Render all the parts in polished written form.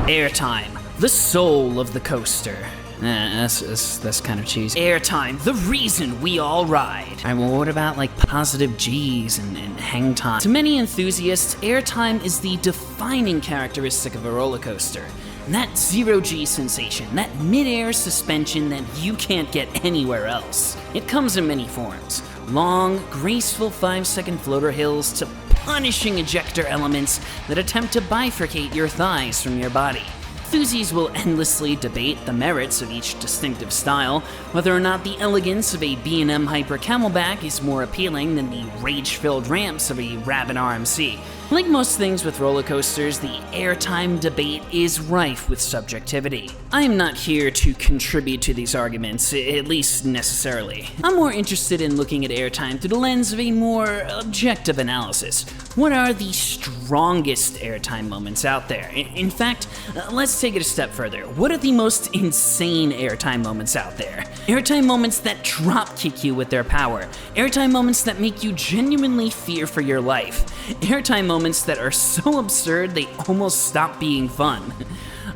Airtime, the soul of the coaster. That's kind of cheesy. Airtime, the reason we all ride. Alright, well, what about like positive G's and hang time? To many enthusiasts, airtime is the defining characteristic of a roller coaster. And that zero-G sensation, that mid-air suspension that you can't get anywhere else. It comes in many forms. Long, graceful 5-second floater hills to punishing ejector elements that attempt to bifurcate your thighs from your body. Enthusiasts will endlessly debate the merits of each distinctive style, whether or not the elegance of a B&M Hyper Camelback is more appealing than the rage-filled ramps of a Rabbit RMC. Like most things with roller coasters, the airtime debate is rife with subjectivity. I am not here to contribute to these arguments, at least necessarily. I'm more interested in looking at airtime through the lens of a more objective analysis. What are the strongest airtime moments out there? In fact, let's take it a step further. What are the most insane airtime moments out there? Airtime moments that drop kick you with their power. Airtime moments that make you genuinely fear for your life. Airtime moments that are so absurd they almost stop being fun.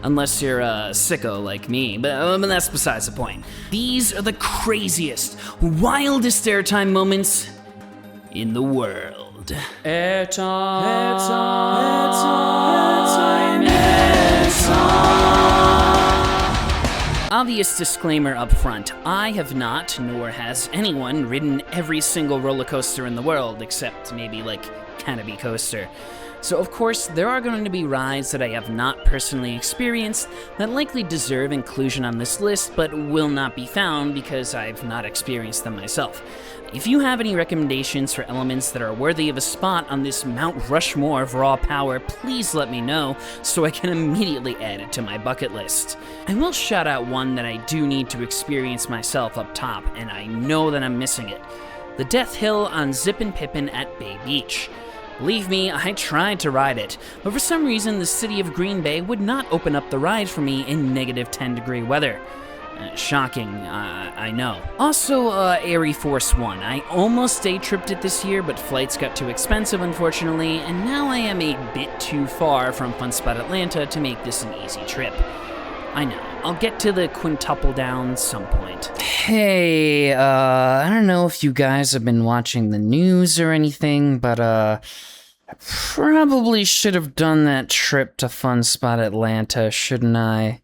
Unless you're a sicko like me, but that's besides the point. These are the craziest, wildest airtime moments in the world. Airtime. Obvious disclaimer up front, I have not, nor has anyone, ridden every single roller coaster in the world, except maybe like Canopy Coaster. So of course, there are going to be rides that I have not personally experienced that likely deserve inclusion on this list, but will not be found because I've not experienced them myself. If you have any recommendations for elements that are worthy of a spot on this Mount Rushmore of raw power, please let me know so I can immediately add it to my bucket list. I will shout out one that I do need to experience myself up top, and I know that I'm missing it. The Death Hill on Zippin' Pippin at Bay Beach. Believe me, I tried to ride it, but for some reason the city of Green Bay would not open up the ride for me in negative 10-degree weather. Shocking, I know. Also, Air Force One. I almost day-tripped it this year, but flights got too expensive, unfortunately, and now I am a bit too far from Fun Spot Atlanta to make this an easy trip. I know. I'll get to the quintuple down some point. Hey, I don't know if you guys have been watching the news or anything, but, I probably should have done that trip to Fun Spot Atlanta, shouldn't I?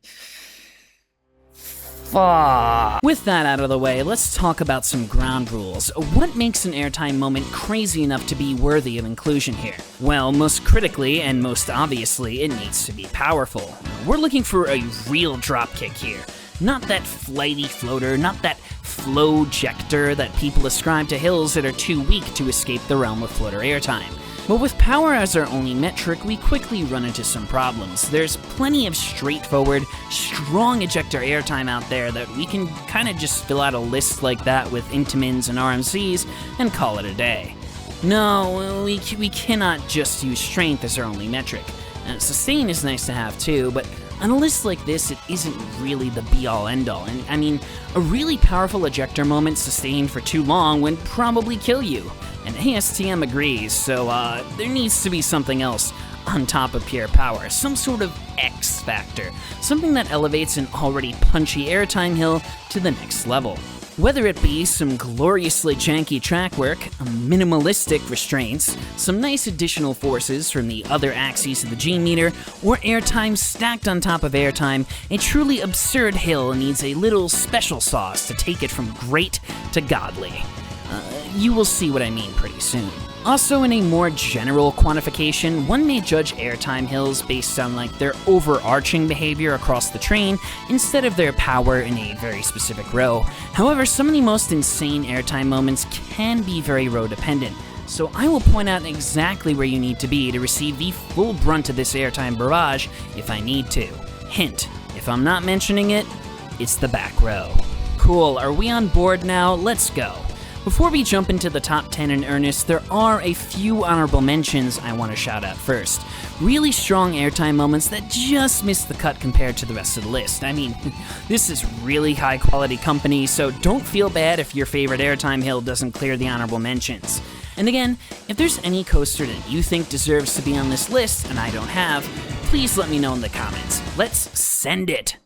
Fuck. With that out of the way, let's talk about some ground rules. What makes an airtime moment crazy enough to be worthy of inclusion here? Well, most critically and most obviously, it needs to be powerful. We're looking for a real dropkick here. Not that flighty floater, not that flow-jector that people ascribe to hills that are too weak to escape the realm of floater airtime. But with power as our only metric, we quickly run into some problems. There's plenty of straightforward, strong ejector airtime out there that we can kind of just fill out a list like that with Intamins and RMCs and call it a day. No, we cannot just use strength as our only metric. Sustain is nice to have too, but on a list like this, it isn't really the be-all end-all. And I mean, a really powerful ejector moment sustained for too long would probably kill you. And ASTM agrees, so there needs to be something else on top of pure power, some sort of X factor, something that elevates an already punchy airtime hill to the next level. Whether it be some gloriously janky track work, minimalistic restraints, some nice additional forces from the other axes of the G-meter, or airtime stacked on top of airtime, a truly absurd hill needs a little special sauce to take it from great to godly. You will see what I mean pretty soon. Also, in a more general quantification, one may judge airtime hills based on their overarching behavior across the train instead of their power in a very specific row. However, some of the most insane airtime moments can be very row dependent, so I will point out exactly where you need to be to receive the full brunt of this airtime barrage if I need to. Hint, if I'm not mentioning it, it's the back row. Cool, are we on board now? Let's go. Before we jump into the top 10 in earnest, there are a few honorable mentions I want to shout out first. Really strong airtime moments that just miss the cut compared to the rest of the list. I mean, this is really high quality company, so don't feel bad if your favorite airtime hill doesn't clear the honorable mentions. And again, if there's any coaster that you think deserves to be on this list and I don't have, please let me know in the comments. Let's send it!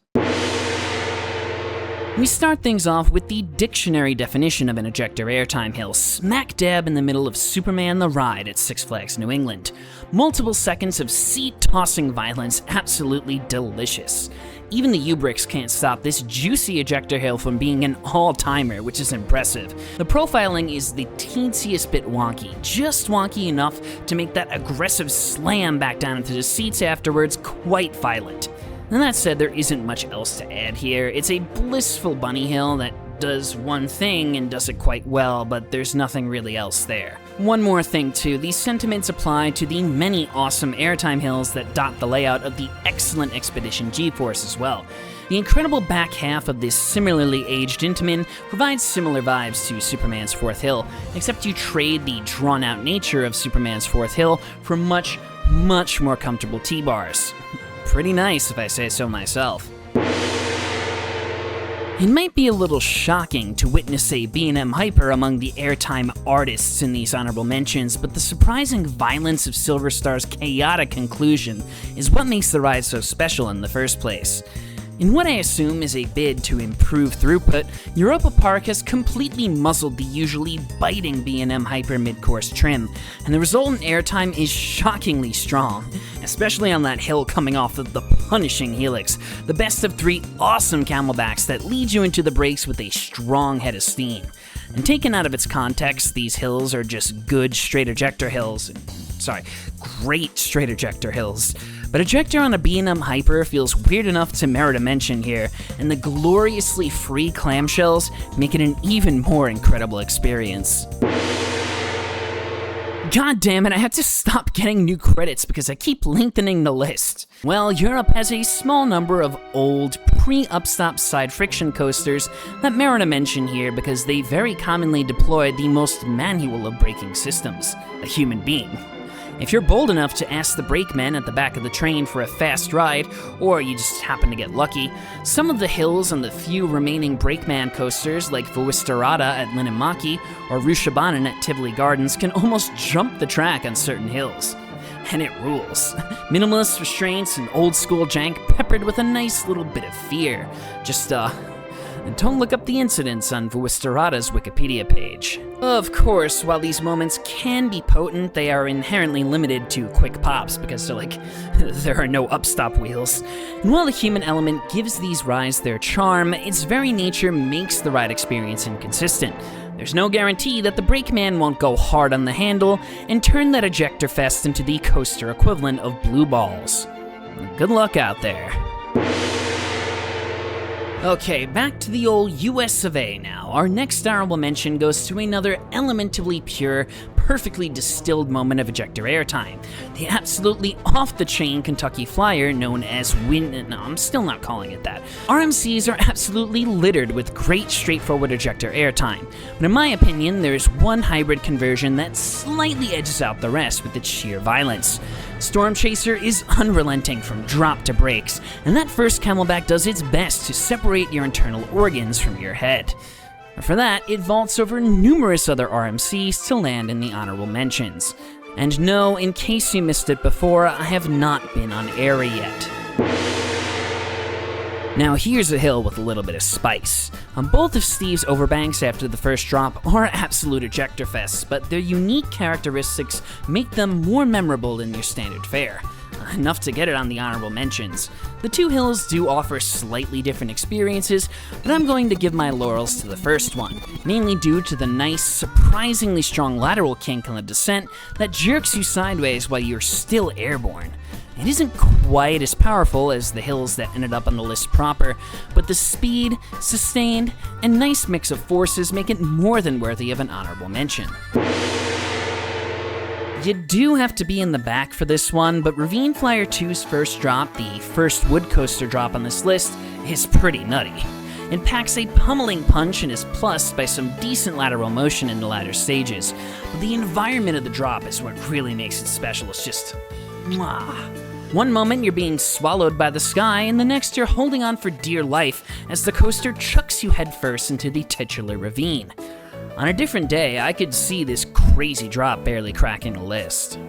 We start things off with the dictionary definition of an ejector airtime hill, smack dab in the middle of Superman the Ride at Six Flags New England. Multiple seconds of seat-tossing violence, absolutely delicious. Even the U-Bricks can't stop this juicy ejector hill from being an all-timer, which is impressive. The profiling is the teensiest bit wonky, just wonky enough to make that aggressive slam back down into the seats afterwards quite violent. And that said, there isn't much else to add here. It's a blissful bunny hill that does one thing and does it quite well, but there's nothing really else there. One more thing too, these sentiments apply to the many awesome airtime hills that dot the layout of the excellent Expedition G-Force as well. The incredible back half of this similarly aged Intamin provides similar vibes to Superman's Fourth Hill, except you trade the drawn-out nature of Superman's Fourth Hill for much more comfortable T-bars. Pretty nice if I say so myself. It might be a little shocking to witness a B&M hyper among the airtime artists in these honorable mentions, but the surprising violence of Silver Star's chaotic conclusion is what makes the ride so special in the first place. In what I assume is a bid to improve throughput, Europa Park has completely muzzled the usually biting B&M Hyper mid-course trim, and the resultant airtime is shockingly strong, especially on that hill coming off of the punishing helix, the best of three awesome camelbacks that lead you into the brakes with a strong head of steam. And taken out of its context, these hills are just good straight ejector hills. Great straight ejector hills. But ejector on a B&M Hyper feels weird enough to merit a mention here, and the gloriously free clamshells make it an even more incredible experience. God damn it, I have to stop getting new credits because I keep lengthening the list. Well, Europe has a small number of old, pre-upstop side friction coasters that merit a mention here because they very commonly deploy the most manual of braking systems, a human being. If you're bold enough to ask the brakemen at the back of the train for a fast ride, or you just happen to get lucky, some of the hills on the few remaining brakeman coasters like Vuistarada at Linnanmaki or Rushabanan at Tivoli Gardens can almost jump the track on certain hills. And it rules. Minimalist restraints and old school jank peppered with a nice little bit of fear. And don't look up the incidents on Vuistarada's Wikipedia page. Of course, while these moments can be potent, they are inherently limited to quick pops because there are no upstop wheels. And while the human element gives these rides their charm, its very nature makes the ride experience inconsistent. There's no guarantee that the brakeman won't go hard on the handle and turn that ejector fest into the coaster equivalent of blue balls. Good luck out there. Okay, back to the old US of A now. Our next honorable mention goes to another elementally pure, perfectly distilled moment of ejector airtime. The absolutely off-the-chain Kentucky Flyer known as I'm still not calling it that. RMCs are absolutely littered with great straightforward ejector airtime, but in my opinion, there's one hybrid conversion that slightly edges out the rest with its sheer violence. Storm Chaser is unrelenting from drop to brakes, and that first camelback does its best to separate your internal organs from your head. For that, it vaults over numerous other RMCs to land in the honorable mentions. And no, in case you missed it before, I have not been on Air yet. Now here's a hill with a little bit of spice. Both of Steve's overbanks after the first drop are absolute ejector fests, but their unique characteristics make them more memorable than your standard fare. Enough to get it on the honorable mentions. The two hills do offer slightly different experiences, but I'm going to give my laurels to the first one, mainly due to the nice, surprisingly strong lateral kink on the descent that jerks you sideways while you're still airborne. It isn't quite as powerful as the hills that ended up on the list proper, but the speed, sustained, and nice mix of forces make it more than worthy of an honorable mention. You do have to be in the back for this one, but Ravine Flyer 2's first drop, the first wood coaster drop on this list, is pretty nutty. It packs a pummeling punch and is plussed by some decent lateral motion in the latter stages, but the environment of the drop is what really makes it special. It's just mwah. One moment you're being swallowed by the sky, and the next you're holding on for dear life as the coaster chucks you headfirst into the titular ravine. On a different day, I could see this crazy drop barely cracking the list.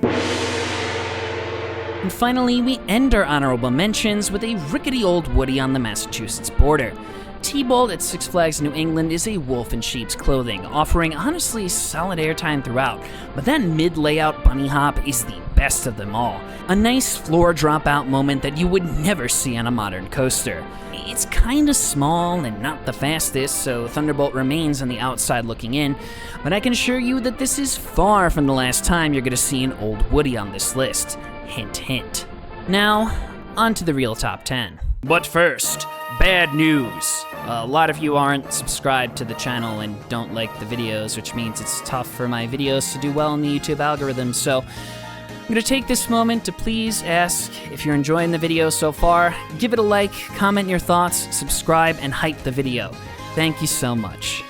And finally, we end our honorable mentions with a rickety old Woody on the Massachusetts border. T-Bolt at Six Flags New England is a wolf in sheep's clothing, offering honestly solid airtime throughout, but that mid-layout bunny hop is the best of them all. A nice floor dropout moment that you would never see on a modern coaster. It's kinda small and not the fastest, so Thunderbolt remains on the outside looking in, but I can assure you that this is far from the last time you're gonna see an old Woody on this list. Hint, hint. Now, on to the real top 10. But first, bad news. A lot of you aren't subscribed to the channel and don't like the videos, which means it's tough for my videos to do well in the YouTube algorithm, so I'm gonna take this moment to please ask if you're enjoying the video so far, give it a like, comment your thoughts, subscribe, and hype the video. Thank you so much.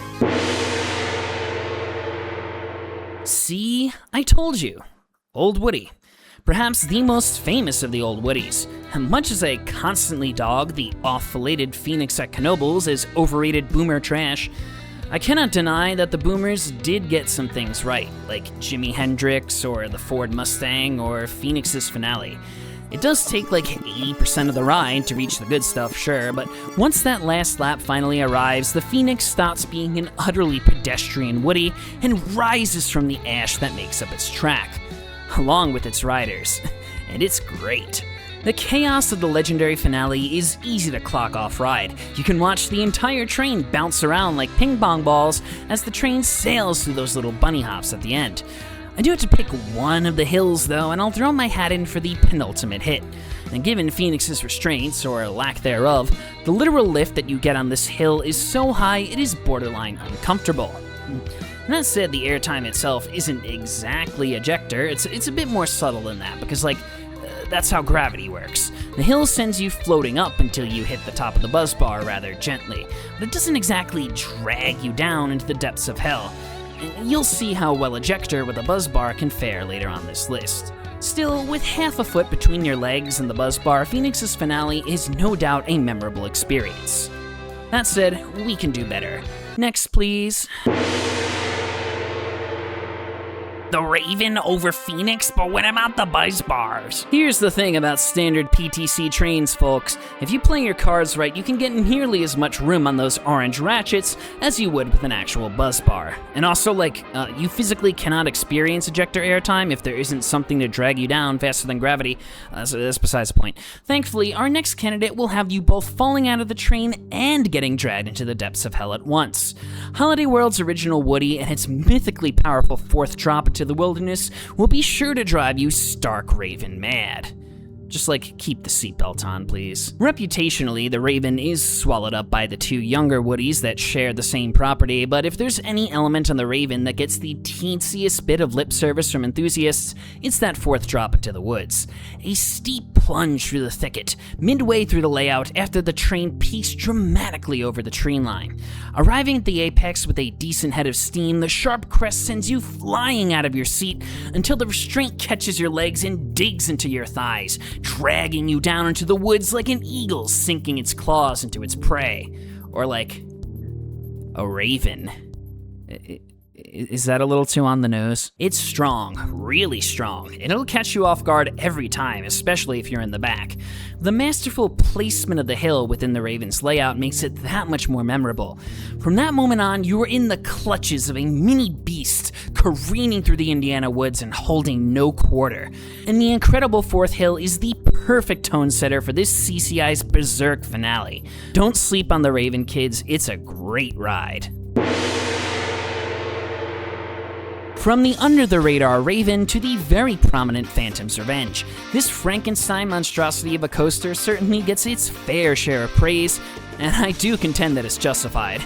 See? I told you. Old Woody. Perhaps the most famous of the old Woodies. And much as I constantly dog the off-filleted Phoenix at Knoebels as overrated boomer trash, I cannot deny that the boomers did get some things right, like Jimi Hendrix or the Ford Mustang or Phoenix's finale. It does take like 80% of the ride to reach the good stuff, sure, but once that last lap finally arrives, the Phoenix stops being an utterly pedestrian Woody and rises from the ash that makes up its track, along with its riders, and it's great. The chaos of the legendary finale is easy to clock off ride. You can watch the entire train bounce around like ping pong balls as the train sails through those little bunny hops at the end. I do have to pick one of the hills though, and I'll throw my hat in for the penultimate hit. And given Phoenix's restraints, or lack thereof, the literal lift that you get on this hill is so high it is borderline uncomfortable. And that said, the airtime itself isn't exactly ejector, it's a bit more subtle than that, because that's how gravity works. The hill sends you floating up until you hit the top of the buzz bar rather gently, but it doesn't exactly drag you down into the depths of hell. And you'll see how well ejector with a buzz bar can fare later on this list. Still, with half a foot between your legs and the buzz bar, Phoenix's finale is no doubt a memorable experience. That said, we can do better. Next, please. The Raven over Phoenix, but what about the buzz bars? Here's the thing about standard PTC trains, folks. If you play your cards right, you can get nearly as much room on those orange ratchets as you would with an actual buzz bar. And also, you physically cannot experience ejector airtime if there isn't something to drag you down faster than gravity. So that's besides the point. Thankfully, our next candidate will have you both falling out of the train and getting dragged into the depths of hell at once. Holiday World's original Woody and its mythically powerful fourth drop into the wilderness will be sure to drive you stark Raven mad. Just keep the seatbelt on, please. Reputationally, the Raven is swallowed up by the two younger Woodies that share the same property, but if there's any element on the Raven that gets the teensiest bit of lip service from enthusiasts, it's that fourth drop into the woods. A steep plunge through the thicket, midway through the layout after the train peaks dramatically over the tree line. Arriving at the apex with a decent head of steam, the sharp crest sends you flying out of your seat until the restraint catches your legs and digs into your thighs, dragging you down into the woods like an eagle sinking its claws into its prey. Or like a raven. Is that a little too on the nose? It's strong, really strong, and it'll catch you off guard every time, especially if you're in the back. The masterful placement of the hill within the Raven's layout makes it that much more memorable. From that moment on, you are in the clutches of a mini beast, careening through the Indiana woods and holding no quarter. And the incredible fourth hill is the perfect tone setter for this CCI's berserk finale. Don't sleep on the Raven, kids, it's a great ride. From the under-the-radar Raven to the very prominent Phantom's Revenge, this Frankenstein monstrosity of a coaster certainly gets its fair share of praise, and I do contend that it's justified.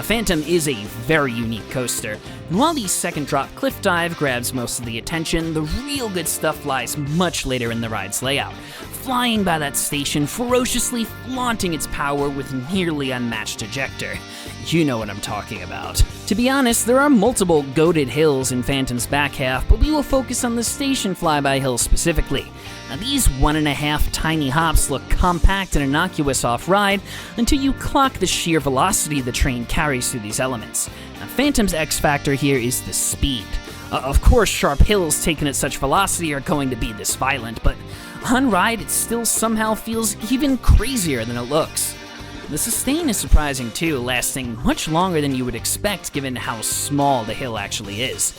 Phantom is a very unique coaster, and while the second drop cliff dive grabs most of the attention, the real good stuff lies much later in the ride's layout, flying by that station, ferociously flaunting its power with nearly unmatched ejector. You know what I'm talking about. To be honest, there are multiple goated hills in Phantom's back half, but we will focus on the station flyby hill specifically. Now, these 1.5 tiny hops look compact and innocuous off-ride until you clock the sheer velocity the train carries through these elements. Now, Phantom's X factor here is the speed. Of course, sharp hills taken at such velocity are going to be this violent, but on ride it still somehow feels even crazier than it looks. The sustain is surprising too, lasting much longer than you would expect given how small the hill actually is.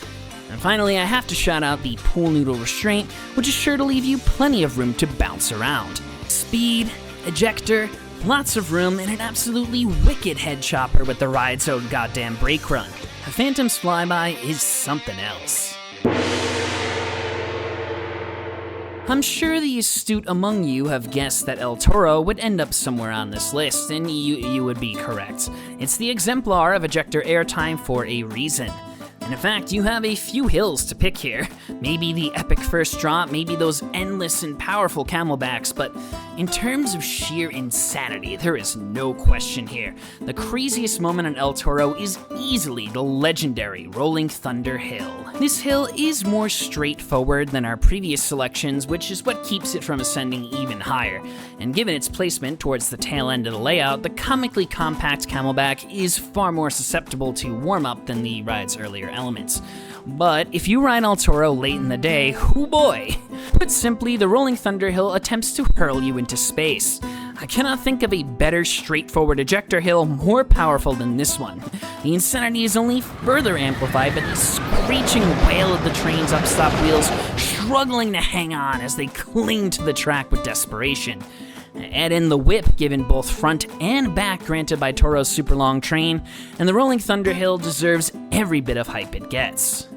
And finally, I have to shout out the pool noodle restraint, which is sure to leave you plenty of room to bounce around. Speed, ejector, lots of room, and an absolutely wicked head chopper with the ride's own goddamn brake run. The Phantom's flyby is something else. I'm sure the astute among you have guessed that El Toro would end up somewhere on this list, and you would be correct. It's the exemplar of ejector airtime for a reason. And in fact, you have a few hills to pick here. Maybe the epic first drop, maybe those endless and powerful camelbacks, but in terms of sheer insanity, there is no question here. The craziest moment on El Toro is easily the legendary Rolling Thunder Hill. This hill is more straightforward than our previous selections, which is what keeps it from ascending even higher. And given its placement towards the tail end of the layout, the comically compact camelback is far more susceptible to warm-up than the ride's earlier elements. But if you ride El Toro late in the day, hoo boy! Put simply, the Rolling Thunder Hill attempts to hurl you into space. I cannot think of a better straightforward ejector hill more powerful than this one. The insanity is only further amplified by the screeching wail of the train's upstop wheels struggling to hang on as they cling to the track with desperation. Add in the whip given both front and back granted by Toro's super long train, and the Rolling Thunder Hill deserves every bit of hype it gets.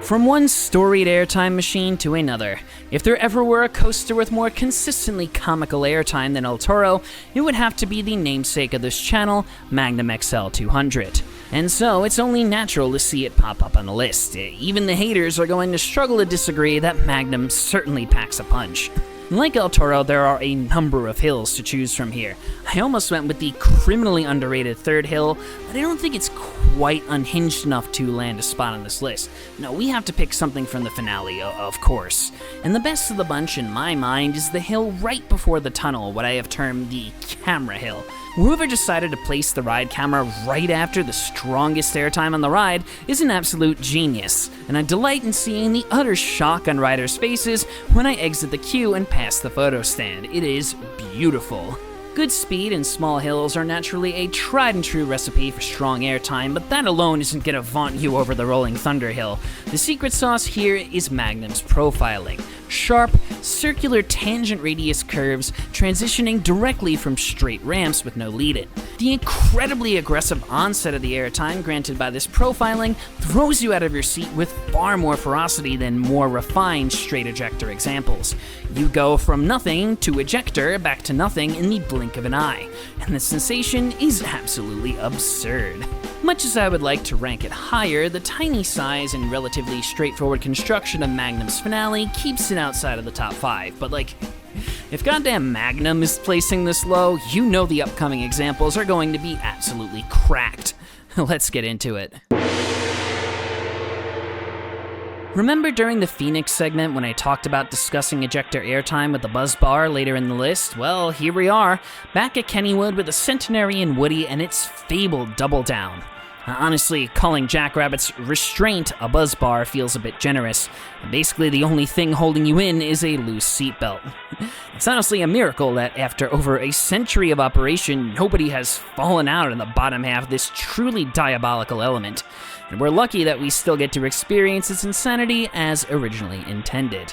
From one storied airtime machine to another, if there ever were a coaster with more consistently comical airtime than El Toro, it would have to be the namesake of this channel, Magnum XL 200. And so, it's only natural to see it pop up on the list. Even the haters are going to struggle to disagree that Magnum certainly packs a punch. Like El Toro, there are a number of hills to choose from here. I almost went with the criminally underrated third hill, but I don't think it's quite unhinged enough to land a spot on this list. No, we have to pick something from the finale, of course. And the best of the bunch in my mind is the hill right before the tunnel, what I have termed the camera hill. Whoever decided to place the ride camera right after the strongest airtime on the ride is an absolute genius, and I delight in seeing the utter shock on riders' faces when I exit the queue and pass the photo stand. It is beautiful. Good speed and small hills are naturally a tried and true recipe for strong airtime, but that alone isn't gonna vaunt you over the Rolling Thunder Hill. The secret sauce here is Magnum's profiling. Sharp, circular tangent radius curves transitioning directly from straight ramps with no lead-in. The incredibly aggressive onset of the airtime granted by this profiling throws you out of your seat with far more ferocity than more refined straight ejector examples. You go from nothing to ejector back to nothing in the blink of an eye, and the sensation is absolutely absurd. Much as I would like to rank it higher, the tiny size and relatively straightforward construction of Magnum's finale keeps it outside of the top 5, but if goddamn Magnum is placing this low, you know the upcoming examples are going to be absolutely cracked. Let's get into it. Remember during the Phoenix segment when I talked about discussing ejector airtime with the Buzz Bar later in the list? Well, here we are, back at Kennywood with a centenarian Woody and its fabled Double Down. Honestly, calling Jackrabbit's restraint a Buzz Bar feels a bit generous. Basically, the only thing holding you in is a loose seatbelt. It's honestly a miracle that after over a century of operation, nobody has fallen out in the bottom half of this truly diabolical element. And we're lucky that we still get to experience its insanity as originally intended.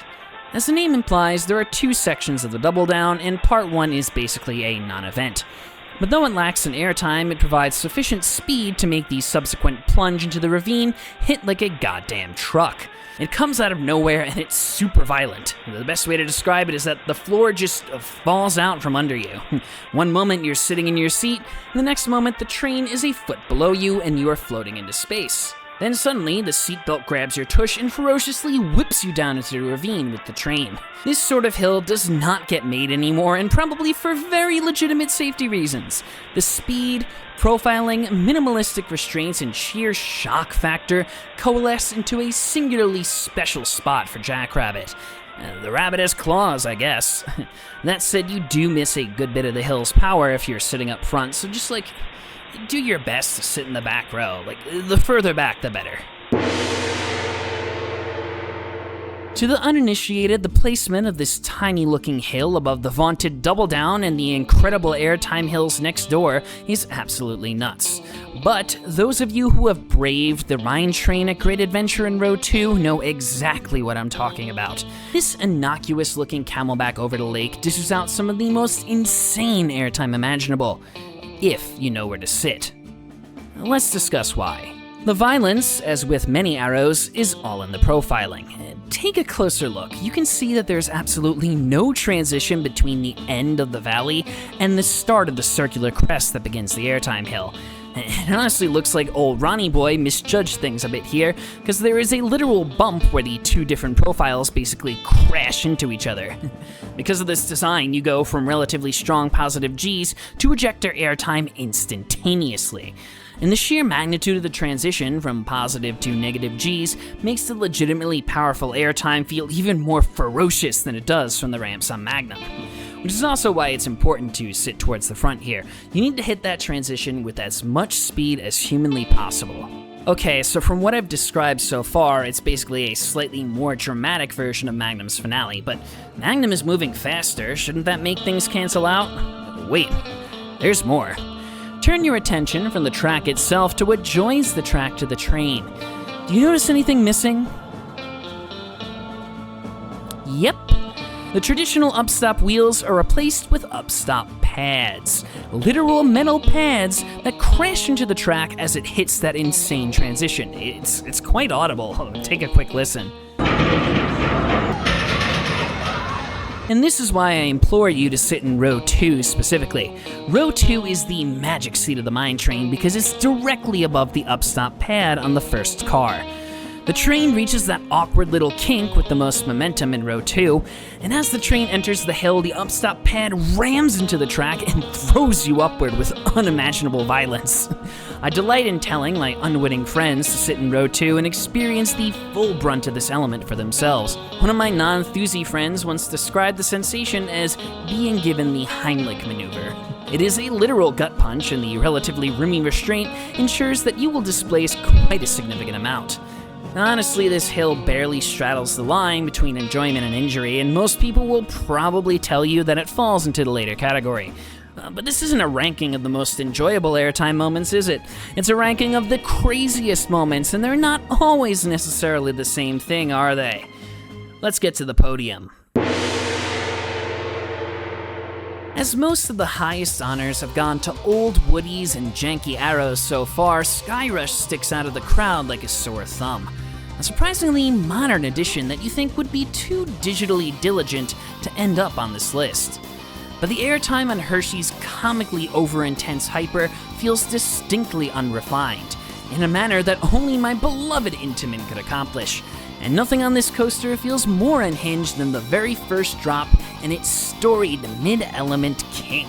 As the name implies, there are 2 sections of the Double Down, and part 1 is basically a non-event. But though it lacks in airtime, it provides sufficient speed to make the subsequent plunge into the ravine hit like a goddamn truck. It comes out of nowhere and it's super violent. The best way to describe it is that the floor just falls out from under you. One moment you're sitting in your seat, and the next moment the train is a foot below you and you are floating into space. Then suddenly, the seatbelt grabs your tush and ferociously whips you down into the ravine with the train. This sort of hill does not get made anymore, and probably for very legitimate safety reasons. The speed, profiling, minimalistic restraints, and sheer shock factor coalesce into a singularly special spot for Jackrabbit. The rabbit has claws, I guess. That said, you do miss a good bit of the hill's power if you're sitting up front, so just do your best to sit in the back row. Like, the further back, the better. To the uninitiated, the placement of this tiny-looking hill above the vaunted Double Down and the incredible Airtime hills next door is absolutely nuts. But those of you who have braved the mine train at Great Adventure in Row 2 know exactly what I'm talking about. This innocuous-looking camelback over the lake dishes out some of the most insane airtime imaginable, if you know where to sit. Let's discuss why. The violence, as with many arrows, is all in the profiling. Take a closer look. You can see that there's absolutely no transition between the end of the valley and the start of the circular crest that begins the Airtime hill. It honestly looks like old Ronnie Boy misjudged things a bit here, because there is a literal bump where the two different profiles basically crash into each other. Because of this design, you go from relatively strong positive Gs to ejector airtime instantaneously. And the sheer magnitude of the transition from positive to negative Gs makes the legitimately powerful airtime feel even more ferocious than it does from the ramps on Magnum. Which is also why it's important to sit towards the front here. You need to hit that transition with as much speed as humanly possible. Okay, so from what I've described so far, it's basically a slightly more dramatic version of Magnum's finale, but Magnum is moving faster. Shouldn't that make things cancel out? Wait, there's more. Turn your attention from the track itself to what joins the track to the train. Do you notice anything missing? Yep. The traditional upstop wheels are replaced with upstop pads. Literal metal pads that crash into the track as it hits that insane transition. It's quite audible. Take a quick listen. And this is why I implore you to sit in Row 2 specifically. Row 2 is the magic seat of the mine train because it's directly above the upstop pad on the first car. The train reaches that awkward little kink with the most momentum in Row 2, and as the train enters the hill, the upstop pad rams into the track and throws you upward with unimaginable violence. I delight in telling my unwitting friends to sit in Row 2 and experience the full brunt of this element for themselves. One of my non-thuzy friends once described the sensation as being given the Heimlich maneuver. It is a literal gut punch, and the relatively roomy restraint ensures that you will displace quite a significant amount. Honestly, this hill barely straddles the line between enjoyment and injury, and most people will probably tell you that it falls into the later category. But this isn't a ranking of the most enjoyable airtime moments, is it? It's a ranking of the craziest moments, and they're not always necessarily the same thing, are they? Let's get to the podium. As most of the highest honors have gone to old Woodies and janky arrows so far, Skyrush sticks out of the crowd like a sore thumb. A surprisingly modern addition that you think would be too digitally diligent to end up on this list. But the airtime on Hershey's comically over-intense Hyper feels distinctly unrefined, in a manner that only my beloved Intamin could accomplish. And nothing on this coaster feels more unhinged than the very first drop and its storied mid-element kink.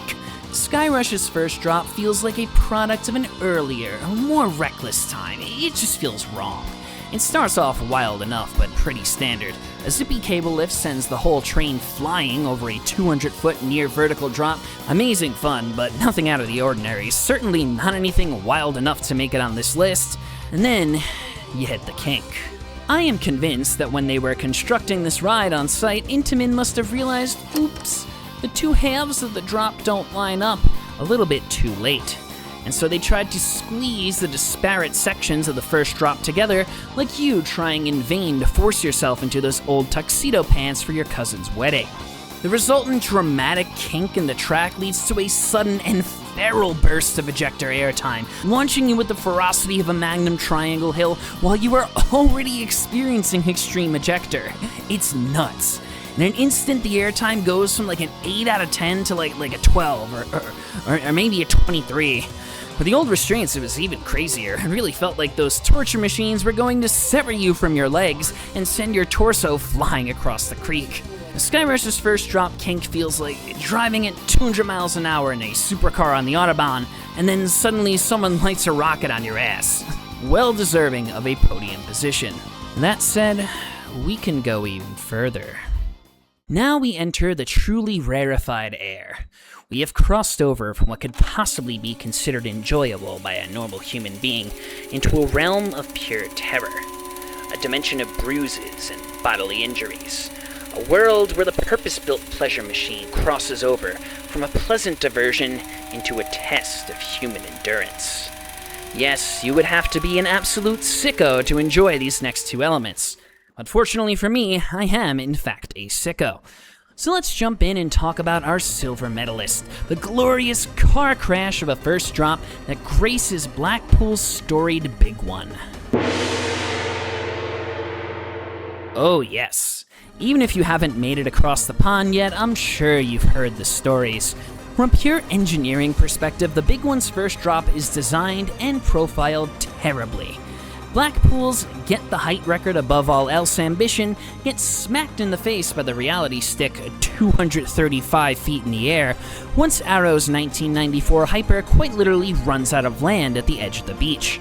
Skyrush's first drop feels like a product of an earlier, more reckless time. It just feels wrong. It starts off wild enough, but pretty standard. A zippy cable lift sends the whole train flying over a 200-foot near-vertical drop. Amazing fun, but nothing out of the ordinary. Certainly not anything wild enough to make it on this list. And then, you hit the kink. I am convinced that when they were constructing this ride on site, Intamin must have realized, oops, the two halves of the drop don't line up a little bit too late. And so they tried to squeeze the disparate sections of the first drop together, like you trying in vain to force yourself into those old tuxedo pants for your cousin's wedding. The resultant dramatic kink in the track leads to a sudden and feral burst of ejector airtime, launching you with the ferocity of a Magnum triangle hill while you are already experiencing extreme ejector. It's nuts. In an instant, the airtime goes from like an 8 out of 10 to like a 12 or maybe a 23. For the old restraints, it was even crazier. It really felt like those torture machines were going to sever you from your legs and send your torso flying across the creek. Skyrush's first drop kink feels like driving at 200 miles an hour in a supercar on the Autobahn, and then suddenly someone lights a rocket on your ass. Well deserving of a podium position. That said, we can go even further. Now we enter the truly rarefied air. We have crossed over from what could possibly be considered enjoyable by a normal human being into a realm of pure terror, a dimension of bruises and bodily injuries, a world where the purpose-built pleasure machine crosses over from a pleasant diversion into a test of human endurance. Yes, you would have to be an absolute sicko to enjoy these next two elements. Unfortunately for me, I am in fact a sicko. So let's jump in and talk about our silver medalist, the glorious car crash of a first drop that graces Blackpool's storied Big One. Oh yes, even if you haven't made it across the pond yet, I'm sure you've heard the stories. From a pure engineering perspective, the Big One's first drop is designed and profiled terribly. Blackpool's get-the-height record above all else ambition gets smacked in the face by the reality stick 235 feet in the air once Arrow's 1994 Hyper quite literally runs out of land at the edge of the beach.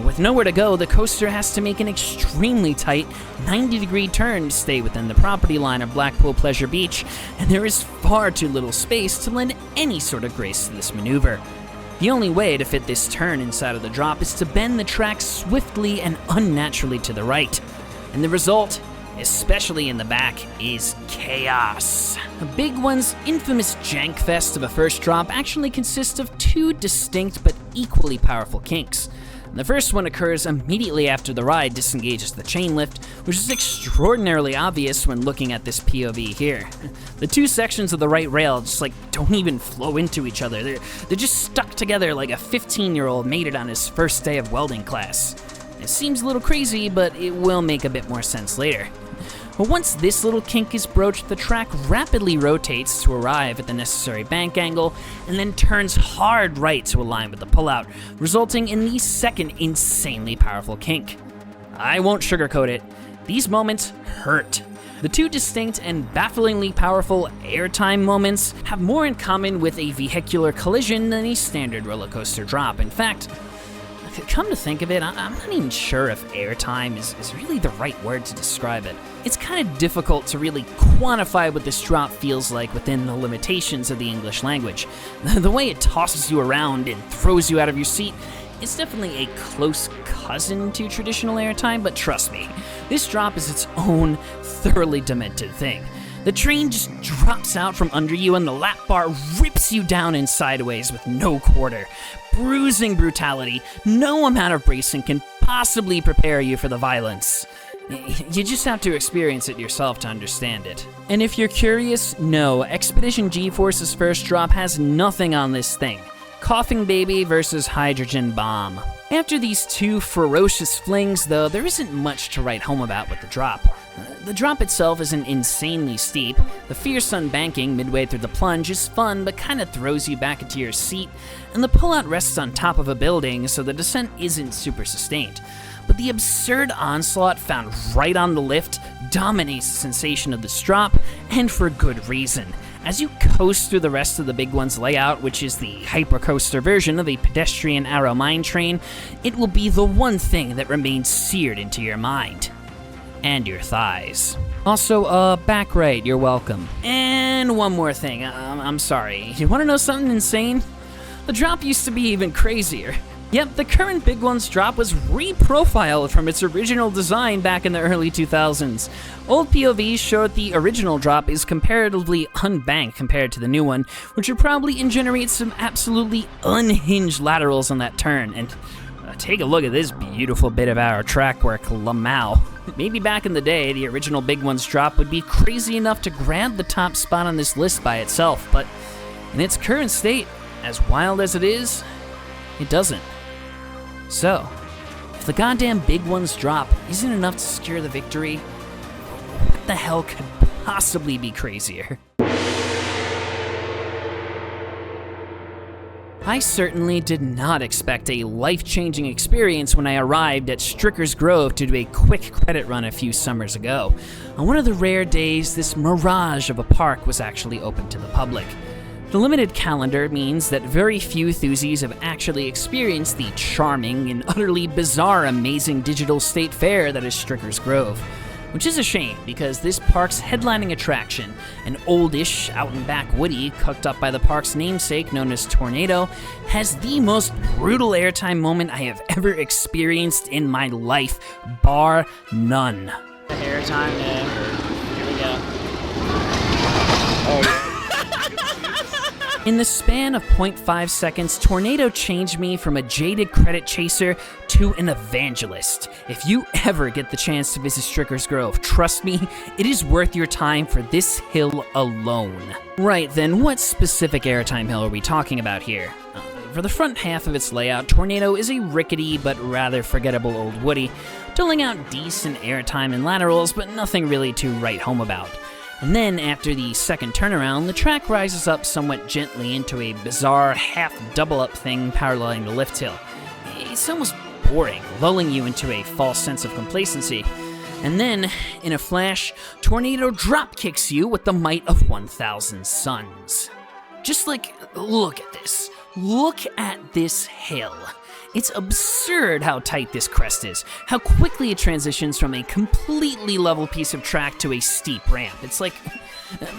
With nowhere to go, the coaster has to make an extremely tight 90-degree turn to stay within the property line of Blackpool Pleasure Beach, and there is far too little space to lend any sort of grace to this maneuver. The only way to fit this turn inside of the drop is to bend the track swiftly and unnaturally to the right. And the result, especially in the back, is chaos. The Big One's infamous jank fest of a first drop actually consists of two distinct but equally powerful kinks. The first one occurs immediately after the ride disengages the chain lift, which is extraordinarily obvious when looking at this POV here. The two sections of the right rail just don't even flow into each other. They're just stuck together like a 15-year-old made it on his first day of welding class. It seems a little crazy, but it will make a bit more sense later. But once this little kink is broached, the track rapidly rotates to arrive at the necessary bank angle, and then turns hard right to align with the pullout, resulting in the second insanely powerful kink. I won't sugarcoat it. These moments hurt. The two distinct and bafflingly powerful airtime moments have more in common with a vehicular collision than a standard roller coaster drop. In fact, come to think of it, I'm not even sure if airtime is really the right word to describe it. It's kind of difficult to really quantify what this drop feels like within the limitations of the English language. The way it tosses you around and throws you out of your seat, it's definitely a close cousin to traditional airtime, but trust me, this drop is its own thoroughly demented thing. The train just drops out from under you and the lap bar rips you down and sideways with no quarter. Bruising brutality, no amount of bracing can possibly prepare you for the violence. You just have to experience it yourself to understand it. And if you're curious, no, Expedition G-Force's first drop has nothing on this thing. Coughing Baby versus Hydrogen Bomb. After these two ferocious flings, though, there isn't much to write home about with the drop. The drop itself isn't insanely steep. The fierce unbanking midway through the plunge is fun, but kind of throws you back into your seat, and the pullout rests on top of a building, so the descent isn't super sustained. But the absurd onslaught found right on the lift dominates the sensation of this drop, and for good reason. As you coast through the rest of the Big One's layout, which is the hypercoaster version of a pedestrian Arrow mine train, it will be the one thing that remains seared into your mind. And your thighs. Also, back right, you're welcome. And one more thing, I'm sorry. You wanna know something insane? The drop used to be even crazier. Yep, the current Big One's drop was reprofiled from its original design back in the early 2000s. Old POVs show that the original drop is comparatively unbanked compared to the new one, which would probably generate some absolutely unhinged laterals on that turn. And take a look at this beautiful bit of our track work, Lamau. Maybe back in the day, the original Big One's drop would be crazy enough to grab the top spot on this list by itself, but in its current state, as wild as it is, it doesn't. So, if the goddamn Big One's drop isn't enough to secure the victory, what the hell could possibly be crazier? I certainly did not expect a life-changing experience when I arrived at Stricker's Grove to do a quick credit run a few summers ago. On one of the rare days, this mirage of a park was actually open to the public. The limited calendar means that very few enthusiasts have actually experienced the charming and utterly bizarre amazing digital state fair that is Stricker's Grove. which is a shame because this park's headlining attraction, an oldish, out-and-back Woody cooked up by the park's namesake known as Tornado, has the most brutal airtime moment I have ever experienced in my life, bar none. Airtime, here we go. Oh, yeah. In the span of 0.5 seconds, Tornado changed me from a jaded credit chaser to an evangelist. If you ever get the chance to visit Stricker's Grove, trust me, it is worth your time for this hill alone. Right, then what specific airtime hill are we talking about here? For the front half of its layout, Tornado is a rickety but rather forgettable old Woody, doling out decent airtime and laterals, but nothing really to write home about. And then, after the second turnaround, the track rises up somewhat gently into a bizarre half-double-up thing paralleling the lift hill. It's almost boring, lulling you into a false sense of complacency. And then, in a flash, Tornado drop-kicks you with the might of 1,000 suns. Just like, look at this. Look at this hill. It's absurd how tight this crest is, how quickly it transitions from a completely level piece of track to a steep ramp. It's like,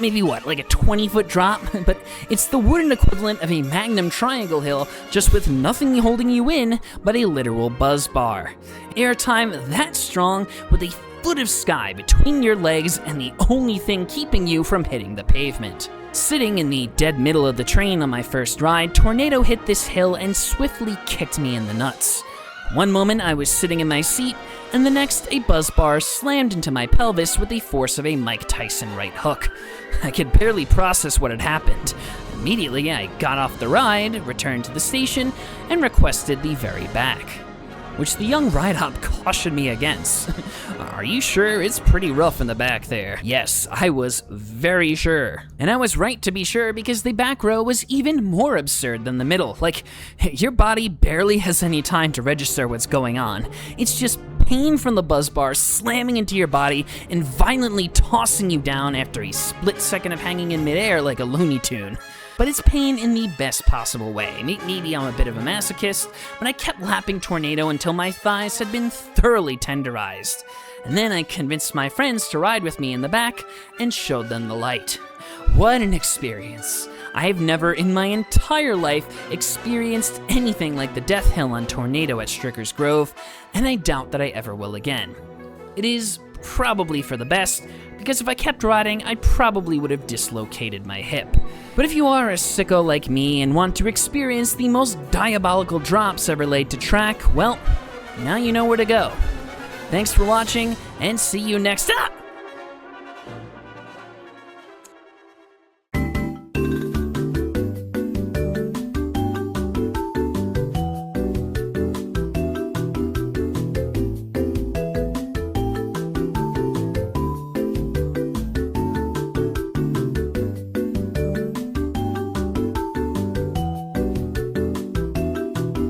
maybe what, like a 20-foot drop? But it's the wooden equivalent of a Magnum Triangle hill, just with nothing holding you in but a literal buzz bar. Airtime that strong with a foot of sky between your legs and the only thing keeping you from hitting the pavement. Sitting in the dead middle of the train on my first ride, Tornado hit this hill and swiftly kicked me in the nuts. One moment I was sitting in my seat, and the next a buzz bar slammed into my pelvis with the force of a Mike Tyson right hook. I could barely process what had happened. Immediately I got off the ride, returned to the station, and requested the very back, which the young ride-hop cautioned me against. Are you sure? It's pretty rough in the back there. Yes, I was very sure. And I was right to be sure because the back row was even more absurd than the middle. Like, your body barely has any time to register what's going on. It's just pain from the buzz bar slamming into your body and violently tossing you down after a split second of hanging in midair like a Looney Tune. But it's pain in the best possible way. Maybe I'm a bit of a masochist, but I kept lapping Tornado until my thighs had been thoroughly tenderized. And then I convinced my friends to ride with me in the back and showed them the light. What an experience. I've never in my entire life experienced anything like the death hill on Tornado at Stricker's Grove, and I doubt that I ever will again. It is probably for the best, because if I kept riding, I probably would have dislocated my hip. But if you are a sicko like me and want to experience the most diabolical drops ever laid to track, well, now you know where to go. Thanks for watching, and see you next time!